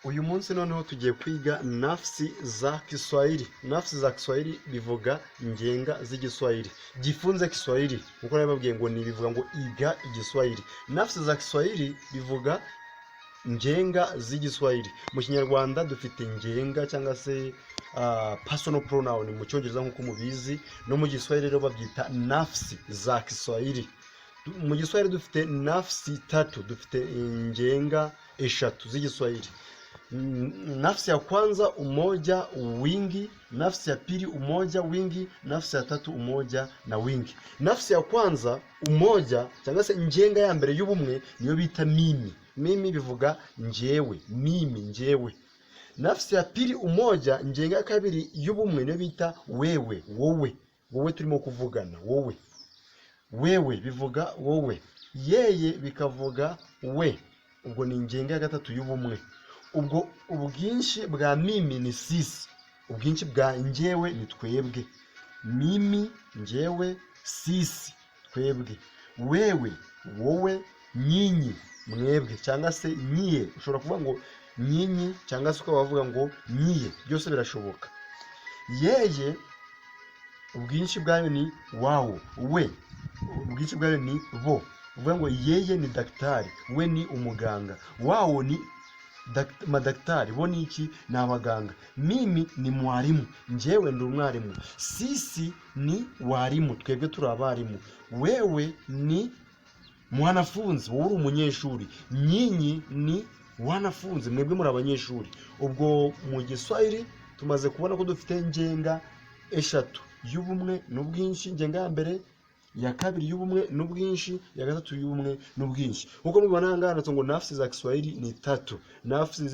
Uyu munsi noneho tugiye kwiga nafsi za Kiswahili. Nafsi za Kiswahili bivuga ngenga z'igiswahili. Jifunze Kiswahili. Uko nababwiye ngo ni bivuga ngo iga igiswahili. Nafsi za Kiswahili bivuga ngenga z'igiswahili. Mu Kinyarwanda dufite ngenga cyangwa se personal pronoun mu Cyongereza nk'uko mubizi, no mu Giswahili rero babyita nafsi za Kiswahili. Mu Giswahili dufite nafsi tatu, dufite ngenga eshatu z'igiswahili. Nafsi ya kwanza umoja wingi, nafsi ya pili umoja wingi, nafsi ya tatu umoja na wingi. Nafsi ya kwanza umoja cyangwa se ngenga ya mbere y'ubumwe niyo bita mimi. Mimi bivuga njyewe, mimi njyewe. Nafsi ya pili umoja, ngenga ya kabiri y'ubumwe niyo bita wewe, wowe. Wowe turimo kuvugana, wowe. Wewe bivuga wowe. Yeye bikavuga we. Ubwo ni ngenga ya gatatu y'ubumwe. Ubwo ubwinshi bwa mimi ni sisi, ubwinshi bwa njyewe ni twebwe. Mimi, njyewe, sisi, twebwe. Wewe, wowe, nyinyi, mwebwe, cyangwa se nyiye. Ushobora kuvuga ngo nyinyi cyangwa se ukaba wavuga ngo nyiye, byose birashoboka. Yeye, ubwinshi bwayo ni wao, we. Ubwinshi bwayo ni bo. Uvuga ngo yeye ni daktari, we ni umuganga. Wao ni madaktari, bo ni iki? Ni abaganga. Mimi ni mwarimu, njyewe ndi umwarimu. Sisi ni warimu, twebwe turi abarimu. Wewe ni mwanafunzi, wowe uri umunyeshuri. Nyinyi ni wanafunzi, mwebwe muri abanyeshuri. Ubwo mu Giswahili tumaze kubona ko dufite ngenga eshatu y'ubumwe n'ubwinshi. Ngenga ya mbere, ya kabiri y'ubumwe n'ubwinshi, ya gatatu y'ubumwe n'ubwinshi. Uko mubibona hangana ngo nafsi za Kiswahili ni tatu. Nafsi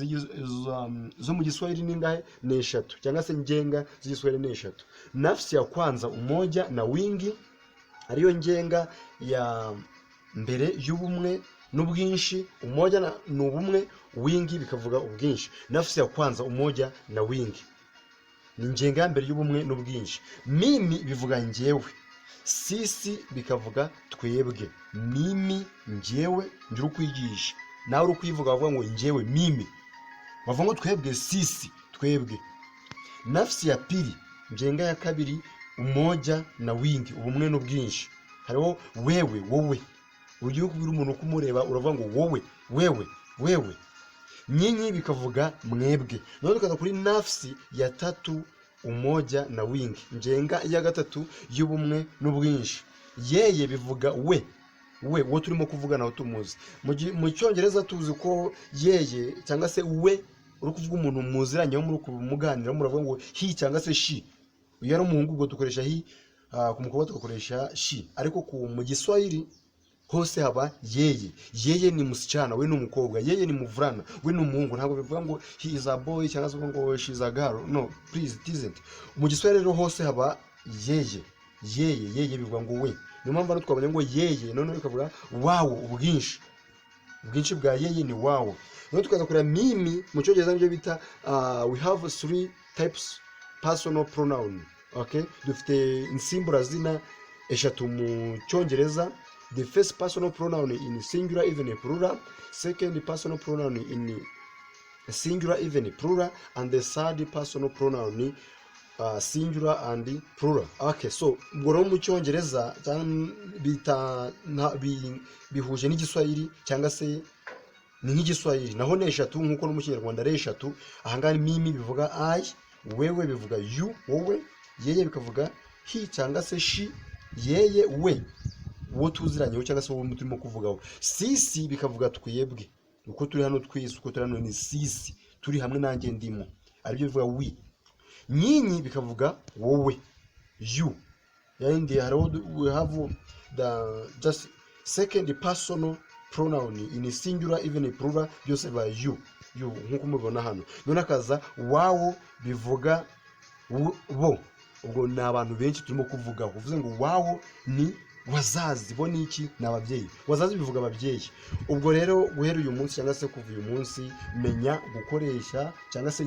zo mu Giswahili ni ngahe? Ni eshatu, cyangwa se ngenga z'igiswahili ni eshatu. Nafsi ya kwanza umoja na wingi, ariyo ngenga ya mbere y'ubumwe n'ubwinshi. Umoja ni ubumwe, wingi bikavuga ubwinshi. Nafsi ya kwanza umoja na wingi ni ngenga ya mbere y'ubumwe n'ubwinshi. Mimi bivuga njyewe, sisi bikavuga twebwe. Mimi njyewe, njye ukwigisha. Nawe uri kwivuga bavuga ngo njyewe mimi, bavuga ngo twebwe sisi, twebwe. Nafsi ya pili, ngenga ya kabiri umoja na wingi, ubumwe n'ubwinshi. Hariho wewe, wowe. Ugiye kubwira umuntu kumureba uravuga ngo wowe, wewe, wewe. Nyinyi bikavuga mwebwe. None tukaza kuri nafsi ya tatu umoja na wingi, ngenga ya gatatu y'ubumwe n'ubwinshi. Yeye bivuga we, wo turimo kuvugana, aho tumuzi. Mu Cyongereza tuzi ko yeye cyangwa se we uri kuvuga umuntu muziranye, muri kumuganira muravuga ngo he cyangwa se she. Iyo ari umuhungu ubwo dukoresha he, ku mukobwa tugakoresha she. Ariko mu Giswahili hose haba yeye. Yeye ni msichana, we ni umukobwa. Yeye ni mvulana, we ni umuhungu. Ntabwo bivuga ngo he is a boy cyangwa se ngo she is a girl. No, please, it isn't. Mu Giswahili rero hose haba yeye. Yeye bivuga ngo we. Niyo mpamvu hano twabonye ngo yeye, none bikavuga wawo, ubwinshi. Ubwinshi bwa yeye ni wawo. None tukaza kureba mimi mu Cyongereza nibyo bita we have three types personal pronoun. Okay? Dufite insimburazina eshatu mu Cyongereza. The first personal pronoun in singular even plural, second personal pronoun in singular even plural, and the third personal pronoun singular and plural. Okay, so ubwo mu Cyongereza bihuje n'Igiswahili cyangwa se ni nk'Igiswahili, naho ne eshatu nkuko no mu Kinyarwanda ari eshatu. Ahangana mimi bivuga I, wewe bivuga you, wowe. Yeye bikavuga he cyangwa se she, yeye, we, uwo tuziranye cyangwa se uwo turimo kuvugaho. Sisi bikavuga twebwe, uko turi hano twese, uko turi hano ni sisi, turi hamwe nanjye ndimo, aribyo bivuga we. Nyinyi bikavuga wowe, you. And we have the just second personal pronoun in singular even plural, byose ba you nkuko mubibona hano. None akaza wawo bivuga bo. Ubwo ni abantu benshi turimo kuvuga. Uvuze ngo wawo ni wazazi, bo ni iki? Ni ababyeyi. Wazazi bivuga ababyeyi. Ubwo rero guhera uyu munsi cyangwa se kuva uyu munsi, menya gukoresha cyangwa se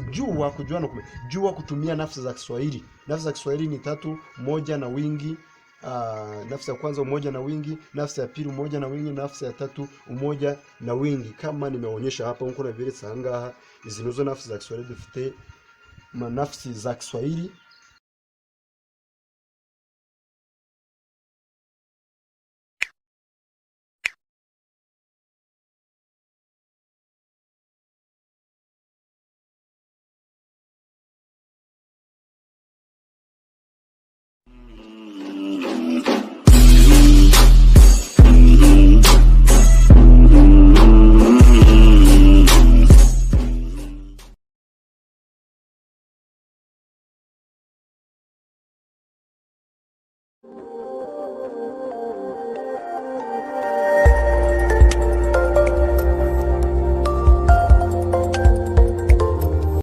jua kutumia nafsi za Kiswahili. Nafsi za Kiswahili ni tatu, moja na wingi, nafsi ya kwanza umoja na wingi, nafsi ya pili umoja na wingi, nafsi ya tatu umoja na wingi, kama nimeonyesha hapa nkuko nabiretsa ahangaha. Izi nizo nafsi za Kiswahili dufite. Nafsi za Kiswahili